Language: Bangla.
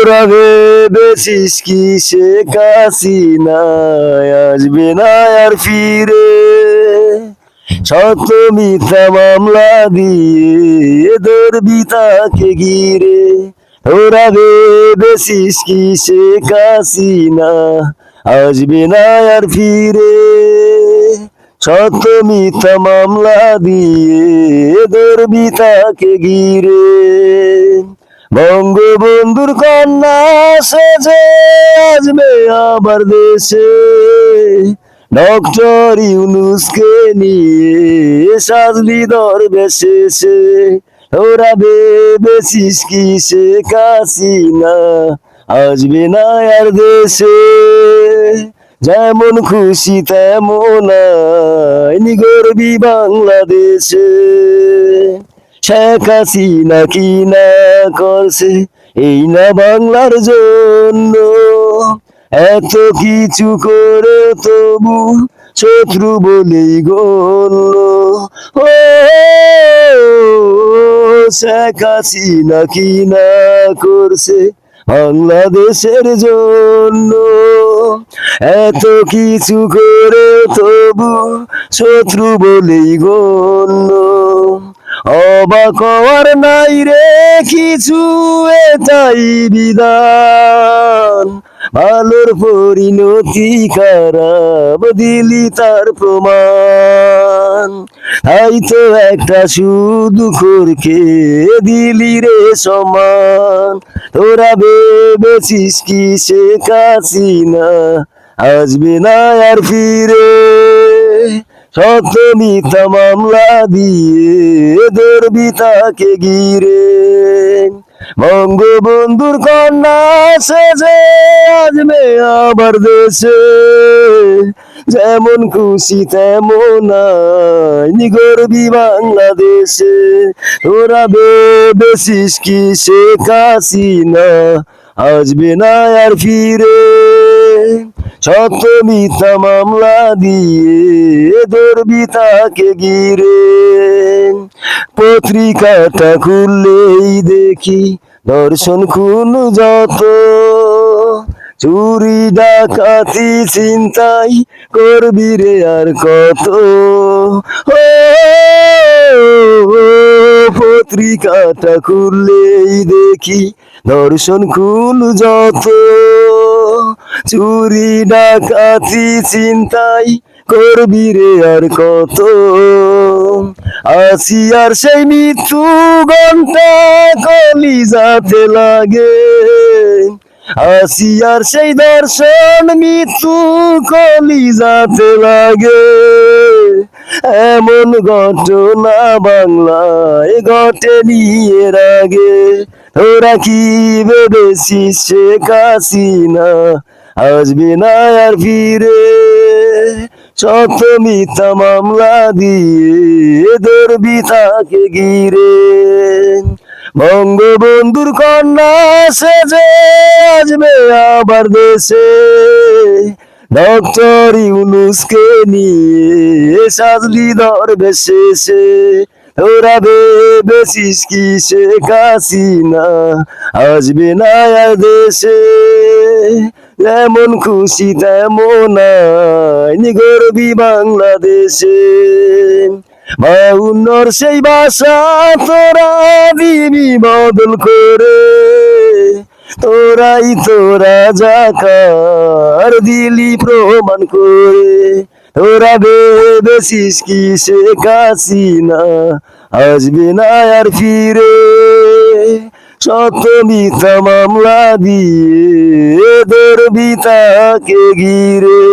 তোরা ভেবেছিস কি শেখ হাসিনা আসবে না আর ফিরে, শত মিথ্যা মামলা দিয়ে ধরবি তাকে ঘিরে। তোরা ভেবেছিস কি শেখ হাসিনা আসবে না আর ফিরে, শত মিথ্যা মামলা দিয়ে ধরবি তাকে ঘিরে। বঙ্গবন্ধুর কন্যা সেজে আসবে আবার দেশে, ডক্টর ইউনূসকে নিয়ে সাজলি দরবেশে। ওরা ভেবেছিস কি শেখ হাসিনা আসবে না আর দেশে, যেমন খুশি তেমন আইনি গর্বি বাংলাদেশে। শেখ হাসিনা কি না করছে এই না বাংলার জন্য, এত কিছু করে তবু শত্রু বলেই গণ্য। ও শেখ হাসিনা কি না করছে বাংলাদেশের জন্য, এত কিছু করে তবু শত্রু বলেই গণ্য। অবাক হওয়ার নাই রে কিছু, এটাই বিধান। ভালোর পরিণতি খারাপ দিলি তার প্রমাণ, তাই তো একটা শুধু খোরকে দিলি রে সমান। তোরা ভেবেছিস কি শেখ হাসিনা আসবে না আর ফিরে, শত মিথ্যা মামলা দিয়ে ধরবি তাকে ঘিরে। বঙ্গবন্ধুর কন্যা সেজে আসবে আবার দেশে, যেমন খুশি তেমন আইনি গর্বি বাংলাদেশে। তোরা ভেবেছিস কি শেখ হাসিনা আসবে না আর ফিরে, শত মিথ্যা মামলা দিয়ে ধরবি তাকে ঘিরে। পত্রিকাটা খুললেই দেখি ধর্ষণ খুন যত, চুরি ডাকাতি ছিনতাই করবি রে আর কত। পত্রিকাটা খুললেই দেখি ধর্ষণ খুন যত, চুরি ডাকাতি ছিনতাই করবি রে আর কত। আসিয়ার সেই মৃত্যু ঘন্টা কলিজাতে লাগে, আসিয়ার সেই দর্শন মৃত্যু কলিজাতে লাগে। এমন ঘটনা বাংলায় ঘটেনি এর আগে। তোরা কি ভেবেছিস শেখ হাসিনা আসবে না আর ফিরে, শত মিথ্যা মামলা দিয়ে ধরবি তাকে ঘিরে। বঙ্গবন্ধুর কন্যা সেজে আসবে আবার দেশে, ডক্টর ইউনূসকে নিয়ে সাজলি দরবেশে। তোরা ভেবেছিস কি শেখ হাসিনা আসবে না আর দেশে, যেমন খুশি তেমন আইনি গর্বি বাংলাদেশে। 52 সেই ভাষা তোরা দিবি বদল করে, তোরা যাকার দিলি প্রমাণ করে। তোরা ভেবেছিস কি শেখ হাসিনা আসবে না আর ফিরে, শত মিথ্যা মামলা দিয়ে ধরবি তাকে ঘিরে।